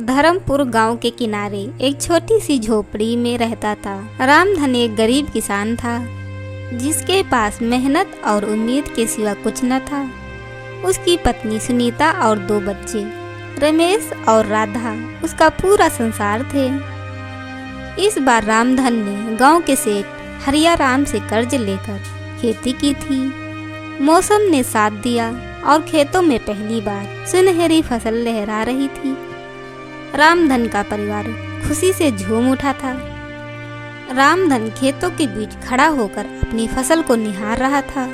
धर्मपुर गांव के किनारे एक छोटी सी झोपड़ी में रहता था। रामधन एक गरीब किसान था जिसके पास मेहनत और उम्मीद के सिवा कुछ न था। उसकी पत्नी सुनीता और 2 बच्चे रमेश और राधा उसका पूरा संसार थे। इस बार रामधन ने गांव के सेठ हरिया राम से कर्ज लेकर खेती की थी। मौसम ने साथ दिया और खेतों में पहली बार सुनहरी फसल लहरा रही थी। रामधन का परिवार खुशी से झूम उठा था। रामधन खेतों के बीच खड़ा होकर अपनी फसल को निहार रहा था।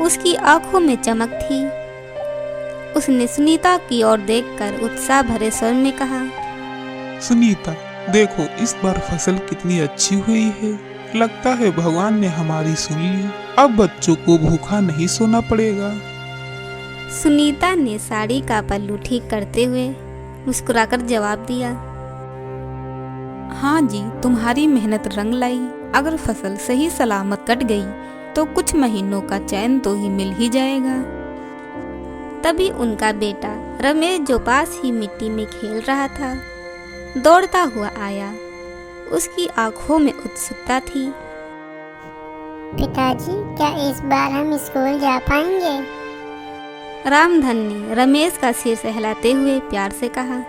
उसकी आंखों में चमक थी। उसने सुनीता की ओर देखकर उत्साह भरे स्वर में कहा, सुनीता, देखो इस बार फसल कितनी अच्छी हुई है। लगता है भगवान ने हमारी सुन ली। अब बच्चों को भूखा नहीं सोना पड़ेगा। सुनीता ने साड़ी का पल्लू ठीक करते हुए मुस्कुराकर जवाब दिया, हाँ जी, तुम्हारी मेहनत रंग लाई। अगर फसल सही सलामत कट गई तो कुछ महीनों का चैन तो ही मिल ही जाएगा। तभी उनका बेटा रमेश, जो पास ही मिट्टी में खेल रहा था, दौड़ता हुआ आया। उसकी आंखों में उत्सुकता थी। पिताजी, क्या इस बार हम स्कूल जा पाएंगे? रामधन ने रमेश का सिर सहलाते हुए प्यार से कहा,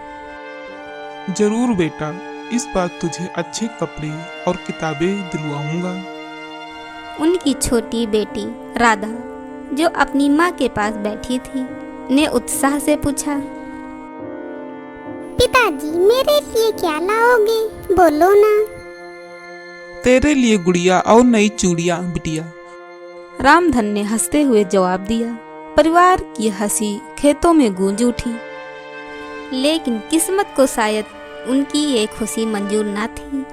जरूर बेटा, इस बार तुझे अच्छे कपड़े और किताबें दिलवाऊंगा। उनकी छोटी बेटी राधा, जो अपनी माँ के पास बैठी थी, ने उत्साह से पूछा, पिताजी, मेरे लिए क्या लाओगे? बोलो ना। तेरे लिए गुड़िया और नई चूड़ियां बिटिया। रामधन ने हंसते हुए जवाब दिया। परिवार की हंसी खेतों में गूंज उठी। लेकिन किस्मत को शायद उनकी ये खुशी मंजूर न थी।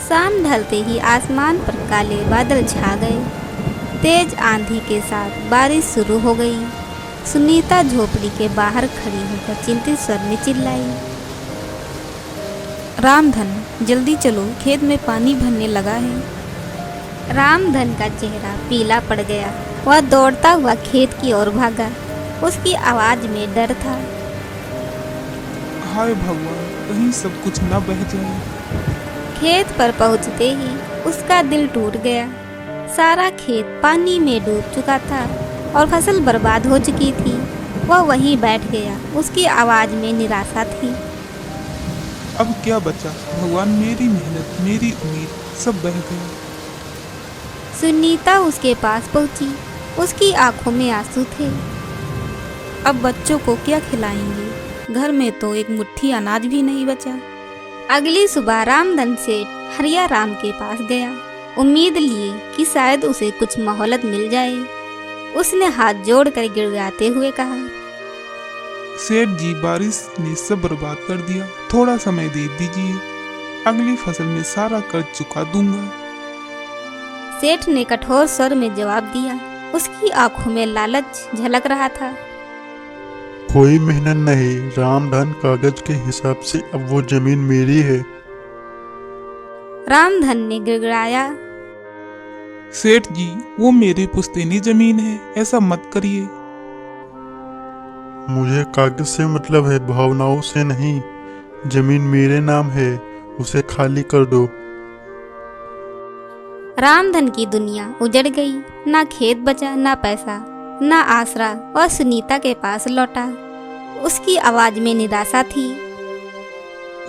शाम ढलते ही आसमान पर काले बादल छा गए। तेज आंधी के साथ बारिश शुरू हो गई। सुनीता झोपड़ी के बाहर खड़ी होकर चिंतित स्वर में चिल्लाई, रामधन, जल्दी चलो, खेत में पानी भरने लगा है। रामधन का चेहरा पीला पड़ गया। वह दौड़ता हुआ खेत की ओर भागा। उसकी आवाज में डर था। हाय भगवान, कहीं सब कुछ न बह जाए। खेत पर पहुंचते ही उसका दिल टूट गया। सारा खेत पानी में डूब चुका था और फसल बर्बाद हो चुकी थी। वह वहीं बैठ गया। उसकी आवाज में निराशा थी। अब क्या बचा भगवान? मेरी मेहनत, मेरी उम्मीद सब बह गया। सुनीता उसके पास पहुंची। उसकी आंखों में आंसू थे। अब बच्चों को क्या खिलाएंगे? घर में तो एक मुट्ठी अनाज भी नहीं बचा। अगली सुबह रामधन सेठ हरिया राम के पास गया, उम्मीद लिए कि शायद उसे कुछ मोहलत मिल जाए। उसने हाथ जोड़कर गिड़गिड़ाते हुए कहा, सेठ जी, बारिश ने सब बर्बाद कर दिया। थोड़ा समय दे दीजिए, अगली फसल में सारा कर्ज चुका दूंगा। सेठ ने कठोर स्वर में जवाब दिया। उसकी आंखों में लालच झलक रहा था। कोई मेहनत नहीं, रामधन, कागज के हिसाब से अब वो जमीन मेरी है। रामधन ने गिड़गिड़ाया, सेठ जी, वो मेरी पुश्तैनी जमीन है, ऐसा मत करिए। मुझे कागज से मतलब है, भावनाओं से नहीं। जमीन मेरे नाम है, उसे खाली कर दो। रामधन की दुनिया उजड़ गई। ना खेत बचा, ना पैसा, ना आसरा। और सुनीता के पास लौटा। उसकी आवाज में निराशा थी।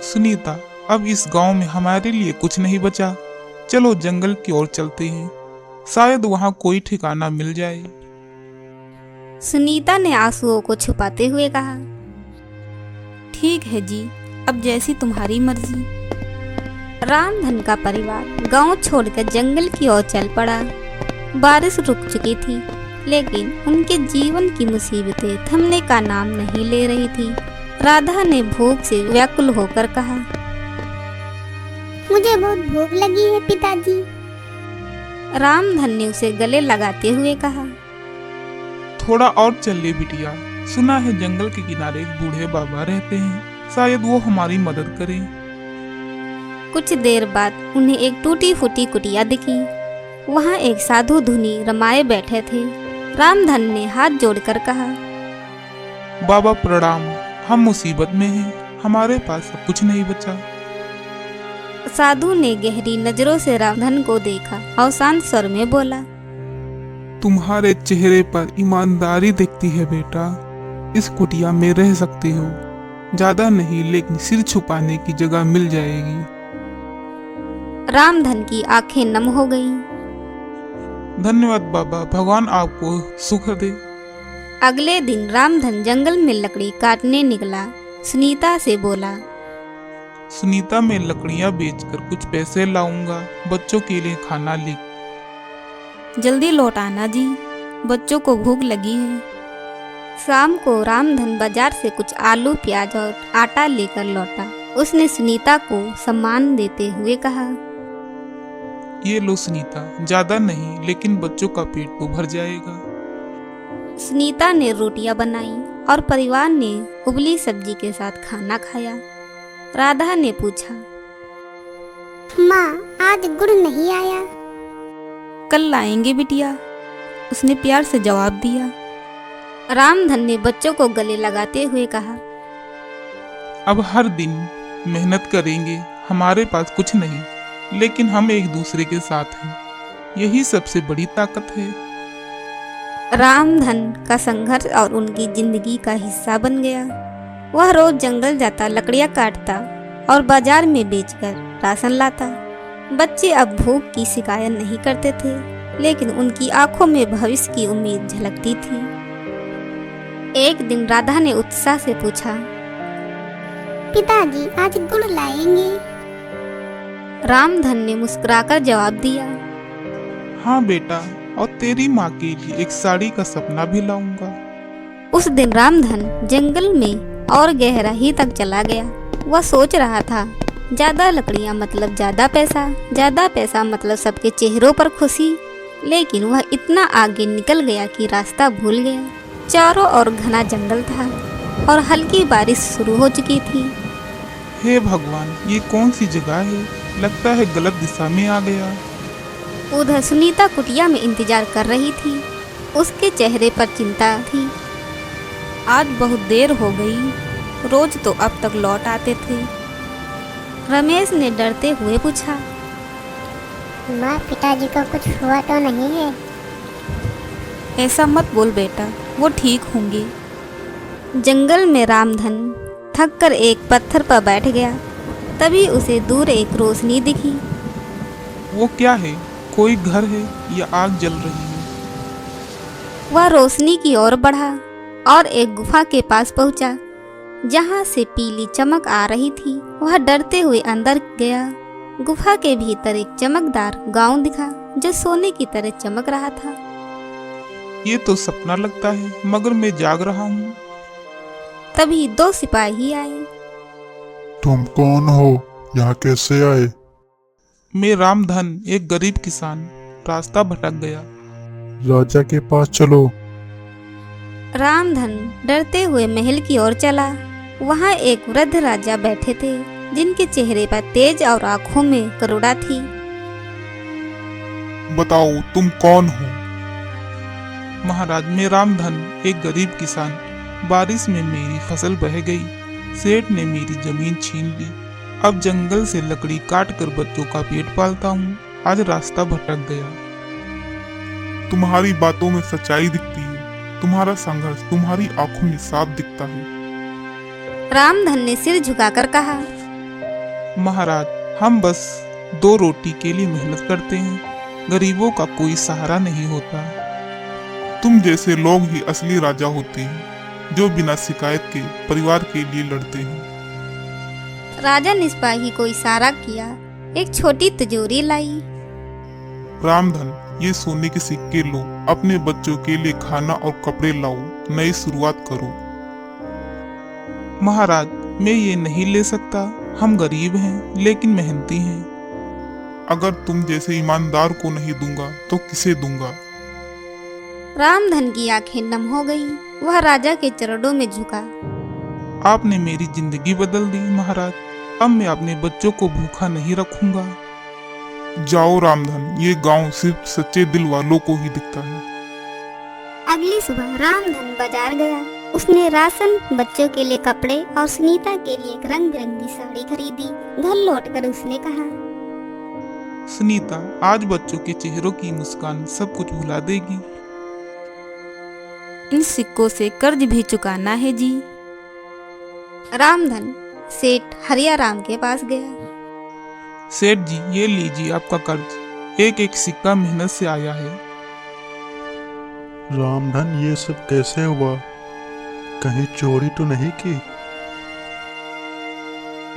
सुनीता, अब इस गांव में हमारे लिए कुछ नहीं बचा। चलो जंगल की ओर चलते हैं, शायद वहां कोई ठिकाना मिल जाए। सुनीता ने आंसुओं को छुपाते हुए कहा, ठीक है जी, अब जैसी तुम्हारी मर्जी। रामधन का परिवार गांव छोड़कर जंगल की ओर चल पड़ा। बारिश रुक चुकी थी, लेकिन उनके जीवन की मुसीबतें थमने का नाम नहीं ले रही थी। राधा ने भूख से व्याकुल होकर कहा, मुझे बहुत भूख लगी है पिताजी। रामधन ने उसे गले लगाते हुए कहा, थोड़ा और चल ले बिटिया। सुना है जंगल के किनारे एक बूढ़े बाबा रहते हैं, शायद वो हमारी मदद करें। कुछ देर बाद उन्हें एक टूटी फूटी कुटिया दिखी। वहाँ एक साधु धुनी रमाए बैठे थे। रामधन ने हाथ जोड़कर कहा, बाबा प्रणाम, हम मुसीबत में हैं, हमारे पास अब कुछ नहीं बचा। साधु ने गहरी नजरों से रामधन को देखा और शांत स्वर में बोला, तुम्हारे चेहरे पर ईमानदारी दिखती है बेटा। इस कुटिया में रह सकते हो, ज्यादा नहीं लेकिन सिर छुपाने की जगह मिल जाएगी। रामधन की आंखें नम हो गईं। धन्यवाद बाबा, भगवान आपको सुख दे। अगले दिन रामधन जंगल में लकड़ी काटने निकला। सुनीता से बोला, सुनीता, मैं लकड़ियां बेचकर कुछ पैसे लाऊंगा, बच्चों के लिए खाना ले। जल्दी लौट आना जी, बच्चों को भूख लगी है। शाम को रामधन बाजार से कुछ आलू, प्याज और आटा लेकर लौटा। उसने सुनीता को सम्मान देते हुए कहा, ये लो सुनीता, ज्यादा नहीं लेकिन बच्चों का पेट तो भर जाएगा। सुनीता ने रोटियां बनाई और परिवार ने उबली सब्जी के साथ खाना खाया। राधा ने पूछा, माँ आज गुड़ नहीं आया? कल लाएंगे बिटिया, उसने प्यार से जवाब दिया। रामधन ने बच्चों को गले लगाते हुए कहा, अब हर दिन मेहनत करेंगे। हमारे पास कुछ नहीं लेकिन हम एक दूसरे के साथ हैं, यही सबसे बड़ी ताकत है। रामधन का संघर्ष और उनकी जिंदगी का हिस्सा बन गया। वह रोज जंगल जाता, लकड़ियां काटता और बाजार में बेचकर राशन लाता। बच्चे अब भूख की शिकायत नहीं करते थे, लेकिन उनकी आंखों में भविष्य की उम्मीद झलकती थी। एक दिन राधा ने उत्साह से पूछा, पिताजी आज गुड़ लाएंगे? रामधन ने मुस्कुराकर जवाब दिया, हाँ बेटा, और तेरी माँ के लिए एक साड़ी का सपना भी लाऊंगा। उस दिन रामधन जंगल में और गहराई तक चला गया। वह सोच रहा था, ज्यादा लकड़ियां मतलब ज्यादा पैसा मतलब सबके चेहरों पर खुशी। लेकिन वह इतना आगे निकल गया कि रास्ता भूल गया। चारों ओर घना जंगल था और हल्की बारिश शुरू हो चुकी थी। हे भगवान, ये कौन सी जगह है? लगता है गलत दिशा में आ गया। उधर सुनीता कुटिया में इंतजार कर रही थी। उसके चेहरे पर चिंता थी। आज बहुत देर हो गई, रोज तो अब तक लौट आते थे। रमेश ने डरते हुए पूछा, माँ पिताजी को कुछ हुआ तो नहीं है? ऐसा मत बोल बेटा, वो ठीक होंगे। जंगल में रामधन थक कर एक पत्थर पर बैठ गया। तभी उसे दूर एक रोशनी दिखी। वो क्या है? कोई घर है या आग जल रही है? वह रोशनी की ओर बढ़ा और एक गुफा के पास पहुंचा, जहां से पीली चमक आ रही थी। वह डरते हुए अंदर गया। गुफा के भीतर एक चमकदार गांव दिखा, जो सोने की तरह चमक रहा था। ये तो सपना लगता है, मगर मैं जाग रहा हूँ। तभी दो सिपाही आए। तुम कौन हो? यहाँ कैसे आए? मैं रामधन, एक गरीब किसान, रास्ता भटक गया। राजा के पास चलो। रामधन डरते हुए महल की ओर चला। वहाँ एक वृद्ध राजा बैठे थे, जिनके चेहरे पर तेज और आंखों में करुणा थी। बताओ तुम कौन हो? महाराज, मैं रामधन, एक गरीब किसान। बारिश में मेरी फसल बह गई, सेठ ने मेरी जमीन छीन ली। अब जंगल से लकड़ी काट कर बच्चों का पेट पालता हूँ। आज रास्ता भटक गया। तुम्हारी बातों में सच्चाई दिखती है, तुम्हारा संघर्ष तुम्हारी आंखों में साफ दिखता है। रामधन ने सिर झुकाकर कहा, महाराज, हम बस 2 रोटी के लिए मेहनत करते हैं। गरीबों का कोई सहारा नहीं होता। तुम जैसे लोग ही असली राजा होते हैं, जो बिना शिकायत के परिवार के लिए लड़ते हैं। राजा ने सिपाही को इशारा किया। एक छोटी तिजोरी लाई। रामधन, ये सोने के सिक्के लो, अपने बच्चों के लिए खाना और कपड़े लाओ, नई शुरुआत करो। महाराज, मैं ये नहीं ले सकता। हम गरीब हैं लेकिन मेहनती हैं। अगर तुम जैसे ईमानदार को नहीं दूंगा तो किसे दूंगा? रामधन की आंखें नम हो गई। वह राजा के चरणों में झुका। आपने मेरी जिंदगी बदल दी महाराज। अब मैं अपने बच्चों को भूखा नहीं रखूंगा। जाओ रामधन, ये गांव सिर्फ सच्चे दिल वालों को ही दिखता है। अगली सुबह रामधन बाजार गया। उसने राशन, बच्चों के लिए कपड़े और सुनीता के लिए एक रंग बिरंगी साड़ी खरीदी। घर लौटकर उसने कहा, सुनीता आज बच्चों के चेहरों की मुस्कान सब कुछ भुला देगी। इन सिक्कों से कर्ज भी चुकाना है जी। रामधन सेठ हरियाराम के पास गया। सेठ जी, ये लीजिए आपका कर्ज। एक एक सिक्का मेहनत से आया है। रामधन, ये सब कैसे हुआ? कहीं चोरी तो नहीं की?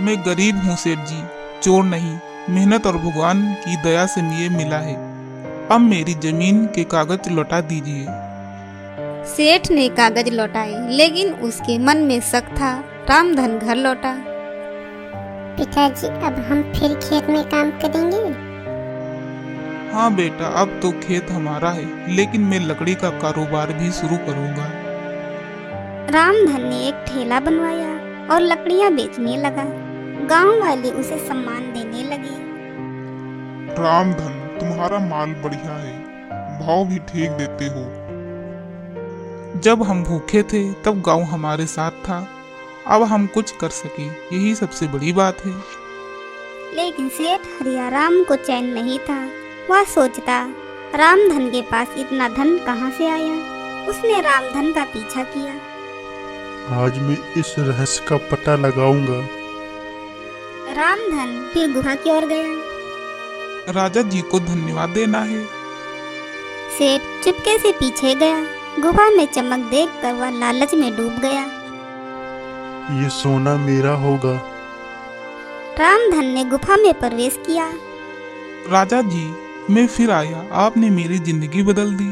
मैं गरीब हूँ सेठ जी, चोर नहीं। मेहनत और भगवान की दया से ये मिला है। अब मेरी जमीन के कागज लौटा दीजिए। सेठ ने कागज लौटाए, लेकिन उसके मन में शक था। रामधन घर लौटा। पिताजी, अब हम फिर खेत में काम करेंगे? हाँ बेटा, अब तो खेत हमारा है, लेकिन मैं लकड़ी का कारोबार भी शुरू करूँगा। रामधन ने एक ठेला बनवाया और लकड़ियां बेचने लगा। गांव वाले उसे सम्मान देने लगे। रामधन, तुम्हारा माल बढ़िया है, भाव भी ठीक देते हो। जब हम भूखे थे तब गांव हमारे साथ था। अब हम कुछ कर सके, यही सबसे बड़ी बात है। लेकिन सेठ हरियाराम को चैन नहीं था। वह सोचता, रामधन के पास इतना धन कहाँ से आया। उसने रामधन का पीछा किया। आज मैं इस रहस्य का पता लगाऊंगा। रामधन फिर गुफा की ओर गया। राजा जी को धन्यवाद देना है। सेठ चुपके से पीछे गया। गुफा में चमक देखकर वह लालच में डूब गया। ये सोना मेरा होगा। रामधन ने गुफा में प्रवेश किया। राजा जी, मैं फिर आया, आपने मेरी जिंदगी बदल दी।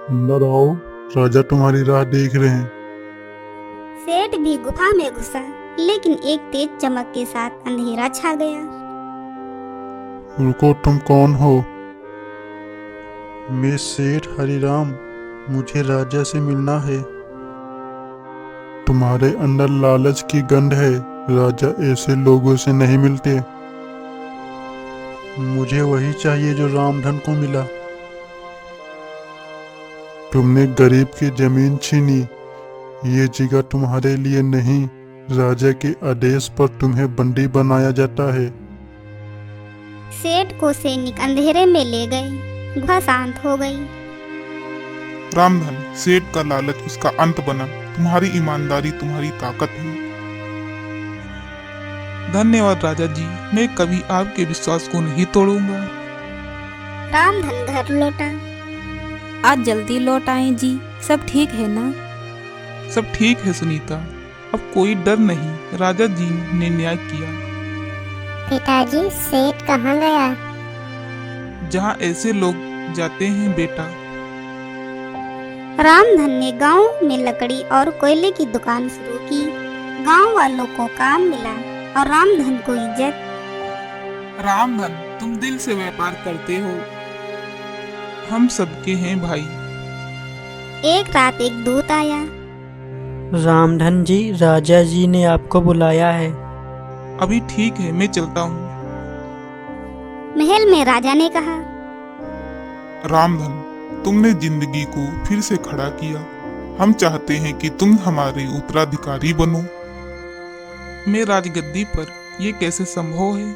अंदर आओ, राजा तुम्हारी राह देख रहे हैं। सेठ भी गुफा में घुसा, लेकिन एक तेज चमक के साथ अंधेरा छा गया। रुको, तुम कौन हो? मैं सेठ हरिराम, मुझे राजा से मिलना है। तुम्हारे अंदर लालच की गंध है। राजा ऐसे लोगों से नहीं मिलते। मुझे वही चाहिए जो रामधन को मिला। तुमने गरीब की जमीन छीनी। ये जगह तुम्हारे लिए नहीं, राजा के आदेश पर तुम्हें बंदी बनाया जाता है। सेठ को सैनिक अंधेरे में ले गए। गुफा शांत हो गई। रामधन, सेठ का लालच उसका अंत बना। तुम्हारी ईमानदारी तुम्हारी ताकत है। धन्यवाद राजा जी, मैं कभी आपके विश्वास को नहीं तोड़ूंगा। रामधन घर लौटा। आज जल्दी लौट आए जी। सब ठीक है ना? सब ठीक है सुनीता, अब कोई डर नहीं। राजा जी ने न्याय किया। पिताजी, सेठ कहाँ गया? जहाँ ऐसे लोग जाते हैं बेटा। रामधन ने गांव में लकड़ी और कोयले की दुकान शुरू की। गांव वालों को काम मिला और रामधन को इज्जत। रामधन, तुम दिल से व्यापार करते हो। हम सबके हैं भाई। एक रात एक दूत आया। रामधन जी, राजा जी ने आपको बुलाया है। अभी ठीक है, मैं चलता हूँ। महल में राजा ने कहा, रामधन, तुमने जिंदगी को फिर से खड़ा किया। हम चाहते हैं कि तुम हमारे उत्तराधिकारी बनो। मैं राजगद्दी पर यह कैसे संभव है?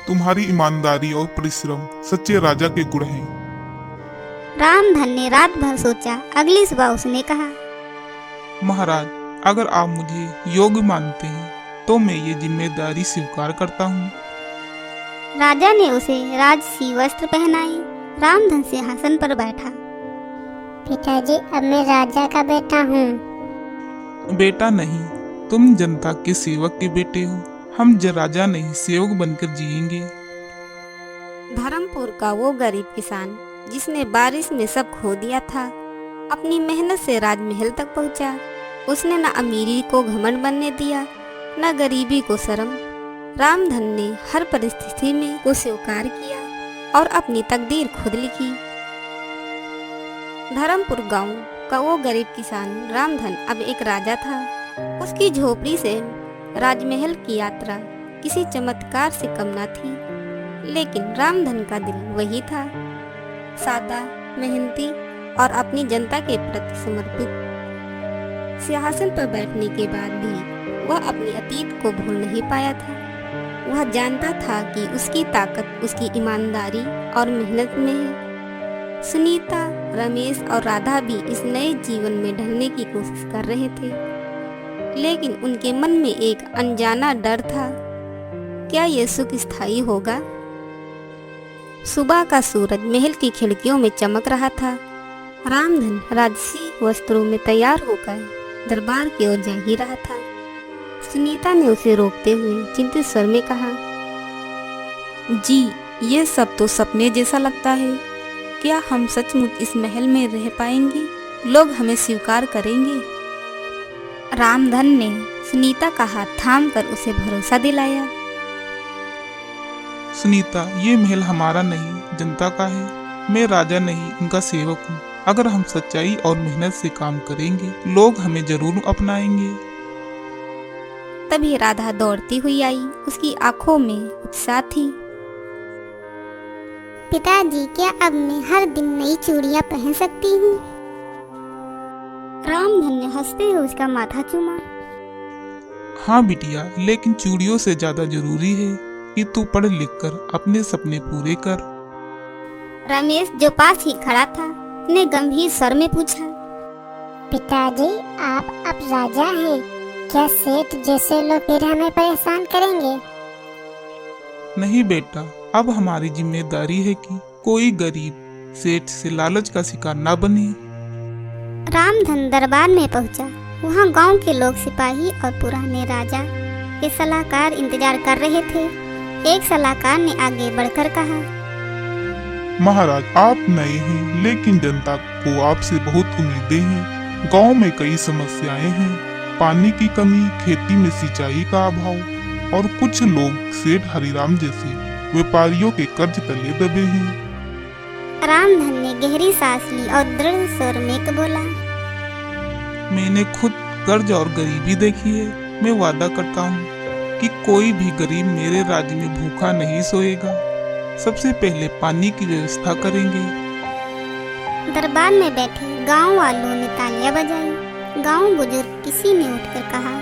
तुम्हारी ईमानदारी और परिश्रम सच्चे राजा के गुण हैं। रामधन ने रात भर सोचा। अगली सुबह उसने कहा, महाराज, अगर आप मुझे योग्य मानते हैं तो मैं ये जिम्मेदारी स्वीकार करता हूँ। राजा ने उसे राजसी वस्त्र पहनाए। रामधन सिंहासन पर बैठा। पिताजी, अब मैं राजा का बेटा हूँ। बेटा नहीं, तुम जनता के सेवक के बेटे हो। हम राजा नहीं, सेवक बनकर जिएंगे। धर्मपुर का वो गरीब किसान जिसने बारिश में सब खो दिया था, अपनी मेहनत से राजमहल तक पहुंचा। उसने न अमीरी को घमंड बनने दिया, न गरीबी को शर्म। रामधन ने हर परिस्थिति में को स्वीकार किया और अपनी तकदीर खुद लिखी। धर्मपुर गांव का वो गरीब किसान रामधन अब एक राजा था। उसकी झोपड़ी से राजमहल की यात्रा किसी चमत्कार से कम न थी, लेकिन रामधन का दिल वही था, सादा, मेहनती और अपनी जनता के प्रति समर्पित। सिंहासन पर बैठने के बाद भी वह अपने अतीत को भूल नहीं पाया था। वह जानता था कि उसकी ताकत उसकी ईमानदारी और मेहनत में है। सुनीता, रमेश और राधा भी इस नए जीवन में ढलने की कोशिश कर रहे थे, लेकिन उनके मन में एक अनजाना डर था। क्या ये सुख स्थायी होगा? सुबह का सूरज महल की खिड़कियों में चमक रहा था। रामधन राजसी वस्त्रों में तैयार होकर दरबार की ओर जा ही रहा था। सुनीता ने उसे रोकते हुए चिंतित स्वर में कहा, जी, ये सब तो सपने जैसा लगता है। क्या हम सचमुच इस महल में रह पाएंगे? लोग हमें स्वीकार करेंगे? रामधन ने सुनीता का हाथ थामकर उसे भरोसा दिलाया। सुनीता, ये महल हमारा नहीं, जनता का है। मैं राजा नहीं, उनका सेवक हूँ। अगर हम सच्चाई और मेहनत से काम करेंगे, लोग हमें जरूर अपनाएंगे। तभी राधा दौड़ती हुई आई। उसकी आंखों में उत्साह थी। पिताजी, क्या अब मैं हर दिन नई चूड़ियां पहन सकती हूँ? रामधन ने हंसते हुए उसका माथा चूमा। हाँ बिटिया, लेकिन चूड़ियों से ज्यादा जरूरी है कि तू पढ़ लिख कर अपने सपने पूरे कर। रमेश, जो पास ही खड़ा था, ने गंभीर स्वर में पूछा, पिताजी, आप अब राजा हैं, क्या सेठ जैसे लोग फिर हमें परेशान करेंगे? नहीं बेटा, अब हमारी जिम्मेदारी है कि कोई गरीब सेठ से लालच का शिकार ना बने। रामधन दरबार में पहुंचा। वहां गांव के लोग, सिपाही और पुराने राजा के सलाहकार इंतजार कर रहे थे। एक सलाहकार ने आगे बढ़कर कहा, महाराज, आप नए हैं, लेकिन जनता को आपसे बहुत उम्मीदें हैं। गांव में कई समस्याएं हैं, पानी की कमी, खेती में सिंचाई का अभाव और कुछ लोग सेठ हरिराम जैसे व्यापारियों के कर्ज तले दबे हैं। रामधन ने गहरी सांस ली और दृढ़ स्वर में बोला, मैंने खुद कर्ज और गरीबी देखी है। मैं वादा करता हूँ कि कोई भी गरीब मेरे राज्य में भूखा नहीं सोएगा। सबसे पहले पानी की व्यवस्था करेंगे। दरबार में बैठे गांव वालों ने तालियां बजाई। गांव बुजुर्ग किसी ने उठकर कहा,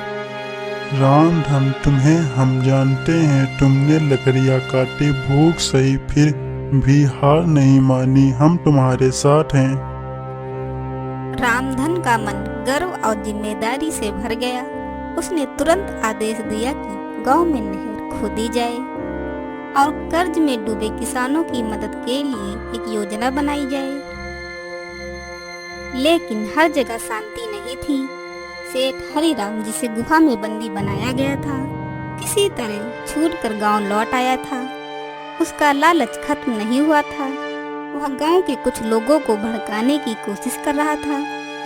रामधन, तुम्हें हम जानते हैं, तुमने लकड़ियाँ काटी, भूख सही, फिर भी हार नहीं मानी। हम तुम्हारे साथ हैं। रामधन का मन गर्व और जिम्मेदारी से भर गया। उसने तुरंत आदेश दिया कि गांव में नहर खोदी जाए और कर्ज में डूबे किसानों की मदद के लिए एक योजना बनाई जाए। लेकिन हर जगह शांति नहीं थी। सेठ हरिराम, जिसे गुफा में बंदी बनाया गया था, किसी तरह छूटकर गांव लौट आया था। उसका लालच खत्म नहीं हुआ था। वह गांव के कुछ लोगों को भड़काने की कोशिश कर रहा था।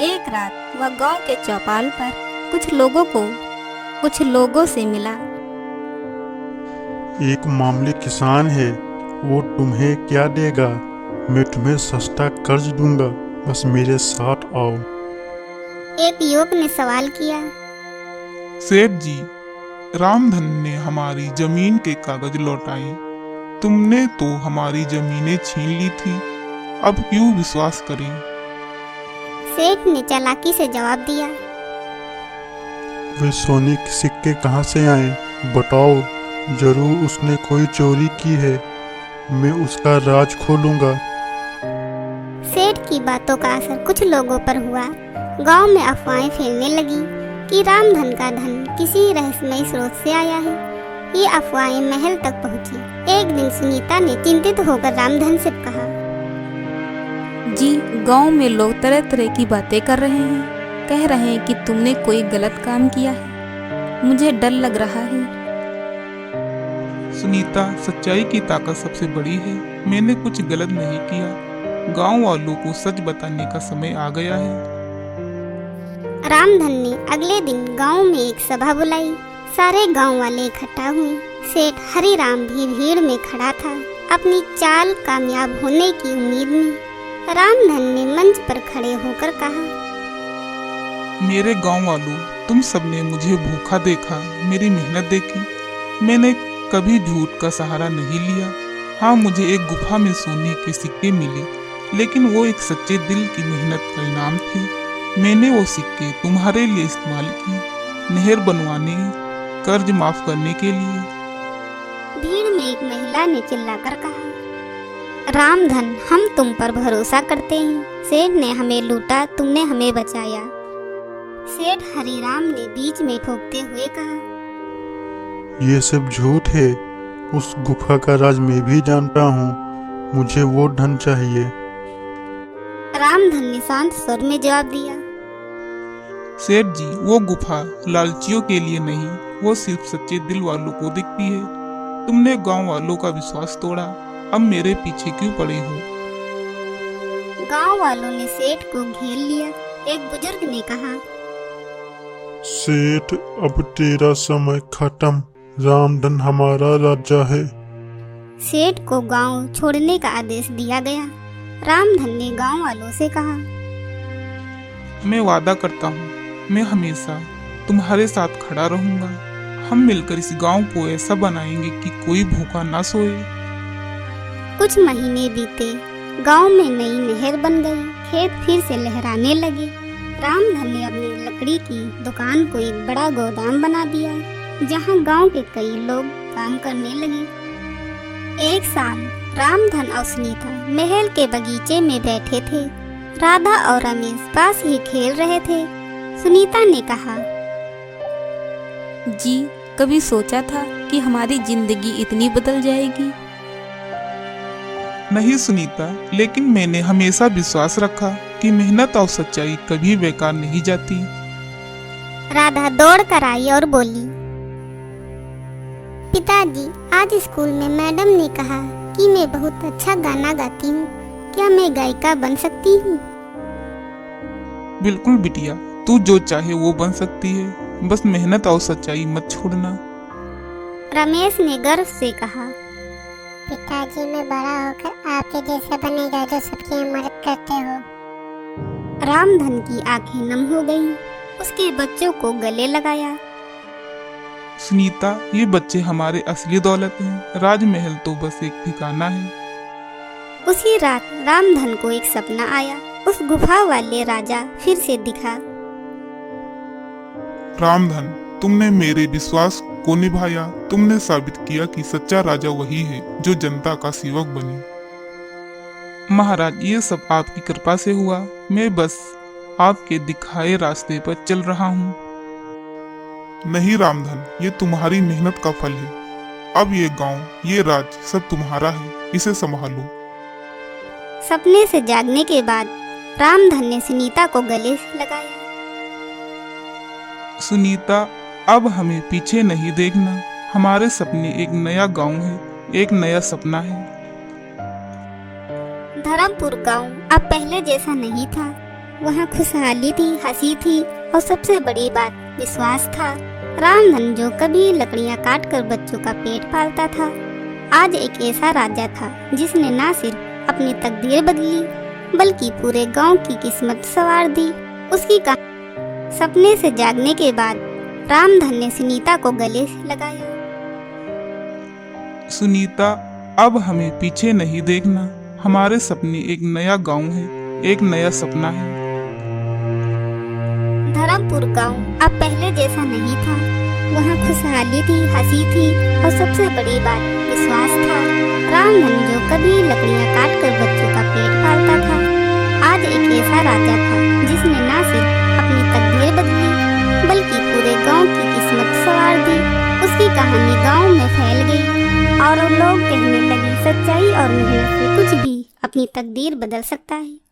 एक रात वह गांव के चौपाल पर कुछ लोगों से मिला। एक मामूली किसान है, वो तुम्हें क्या देगा? मैं तुम्हें सस्ता कर्ज दूंगा, बस मेरे साथ आओ। एक युवक ने सवाल किया, सेठ जी, रामधन ने हमारी जमीन के कागज लौटाए। तुमने तो हमारी जमीनें छीन ली थी, अब क्यों विश्वास करें? सेठ ने चालाकी से जवाब दिया, वे सोने के सिक्के कहाँ से आए? बताओ, जरूर उसने कोई चोरी की है। मैं उसका राज खोलूंगा। सेठ की बातों का असर कुछ लोगों पर हुआ। गांव में अफवाहें फैलने लगी कि रामधन का धन किसी रहस्यमय स्रोत से आया है। ये अफवाहें महल तक पहुंची। एक दिन सुनीता ने चिंतित होकर रामधन से कहा, जी, गांव में लोग तरह तरह की बातें कर रहे हैं। कह रहे हैं कि तुमने कोई गलत काम किया है। मुझे डर लग रहा है। सुनीता, सच्चाई की ताकत सबसे बड़ी है। मैंने कुछ गलत नहीं किया। गांव वालों को सच बताने का समय आ गया है। रामधन ने अगले दिन गांव में एक सभा बुलाई। सारे गांव वाले इकट्ठा हुए। सेठ हरिराम भी भीड़ में खड़ा था, अपनी चाल कामयाब होने की उम्मीद में। रामधन ने मंच पर खड़े होकर कहा, मेरे गांव वालों, तुम सबने मुझे भूखा देखा, मेरी मेहनत देखी। मैंने कभी झूठ का सहारा नहीं लिया। हाँ, मुझे एक गुफा में सोने के सिक्के मिले लेकिन वो एक सच्चे दिल की मेहनत का इनाम थे। मैंने वो सिक्के तुम्हारे लिए इस्तेमाल किए, नहर बनवाने, कर्ज माफ करने के लिए। भीड़ में एक महिला ने चिल्लाकर कहा, रामधन, हम तुम पर भरोसा करते हैं। सेठ ने हमें लूटा, तुमने हमें बचाया। सेठ हरिराम ने बीच में ठोकते हुए कहा, ये सब झूठ है। उस गुफा का राज मैं भी जानता हूँ। मुझे वो धन चाहिए। रामधन ने शांत स्वर में जवाब दिया, सेठ जी, वो गुफा लालचियों के लिए नहीं, वो सिर्फ सच्चे दिल वालों को दिखती है। तुमने गांव वालों का विश्वास तोड़ा, अब मेरे पीछे क्यों पड़े हो? गांव वालों ने सेठ को घेर लिया। एक बुजुर्ग ने कहा, सेठ, अब तेरा समय खत्म। रामधन हमारा राजा है। सेठ को गांव छोड़ने का आदेश दिया गया। रामधन ने गांव वालों से कहा, मैं वादा करता हूँ, मैं हमेशा तुम्हारे साथ खड़ा रहूंगा। हम मिलकर इस गांव को ऐसा बनाएंगे कि कोई भूखा ना सोए। कुछ महीने बीते। गांव में नई नहर बन गई। खेत फिर से लहराने लगे। रामधन ने अपनी लकड़ी की दुकान को एक बड़ा गोदाम बना दिया, जहां गांव के कई लोग काम करने लगे। एक शाम रामधन और सुनीता महल के बगीचे में बैठे थे। राधा और रमेश पास ही खेल रहे थे। सुनीता ने कहा, जी, कभी सोचा था कि हमारी जिंदगी इतनी बदल जाएगी? नहीं सुनीता, लेकिन मैंने हमेशा विश्वास रखा कि मेहनत और सच्चाई कभी बेकार नहीं जाती। राधा दौड़ कर आई और बोली, पिताजी, आज स्कूल में मैडम ने कहा कि मैं बहुत अच्छा गाना गाती हूँ। क्या मैं गायिका बन सकती हूँ? बिल्कुल बिटिया, तू जो चाहे वो बन सकती है, बस मेहनत और सच्चाई मत छोड़ना। रमेश ने गर्व से कहा, पिताजी, मैं बड़ा होकर आपके जैसा बनेगा जो सबकी मदद करते हो। रामधन की आंखें नम हो गईं। उसके बच्चों को गले लगाया। सुनीता, ये बच्चे हमारे असली दौलत हैं। राजमहल तो बस एक ठिकाना है। उसी रात रामधन को एक सपना आया। उस गुफा वाले राजा फिर से दिखा। रामधन, तुमने मेरे विश्वास को निभाया। तुमने साबित किया कि सच्चा राजा वही है जो जनता का सेवक बने। महाराज, ये सब आपकी कृपा से हुआ। मैं बस आपके दिखाए रास्ते पर चल रहा हूँ। नहीं रामधन, ये तुम्हारी मेहनत का फल है। अब ये गांव, ये राज सब तुम्हारा है। इसे संभालो। सपने से जागने के बाद रामधन ने सुनीता को गले से लगाया। सुनीता, अब हमें पीछे नहीं देखना। हमारे सपने एक नया गांव है, एक नया सपना है। धर्मपुर गांव अब पहले जैसा नहीं था। वहाँ खुशहाली थी, हंसी थी और सबसे बड़ी बात विश्वास था। रामधन, जो कभी लकड़ियाँ काट कर बच्चों का पेट पालता था, आज एक ऐसा राजा था जिसने न सिर्फ अपनी तकदीर बदली बल्कि पूरे गांव की किस्मत संवार दी। उसकी सपने से जागने के बाद रामधन ने सुनीता को गले से लगाया। सुनीता, अब हमें पीछे नहीं देखना। हमारे सपने एक नया गांव है, एक नया सपना है। धर्मपुर गांव अब पहले जैसा नहीं था। वहाँ खुशहाली थी, हंसी थी और सबसे बड़ी बात विश्वास था। रामधन, जो कभी लकड़ियाँ काट कर बच्चों का पेट पालता था, आज एक ऐसा राजा था जिसने न सिर्फ अपनी तकदीर बदली बल्कि पूरे गांव की किस्मत संवार दी। उसकी कहानी गांव में फैल गई और लोग कहने लगे, सच्चाई और मेहनत से कुछ भी अपनी तकदीर बदल सकता है।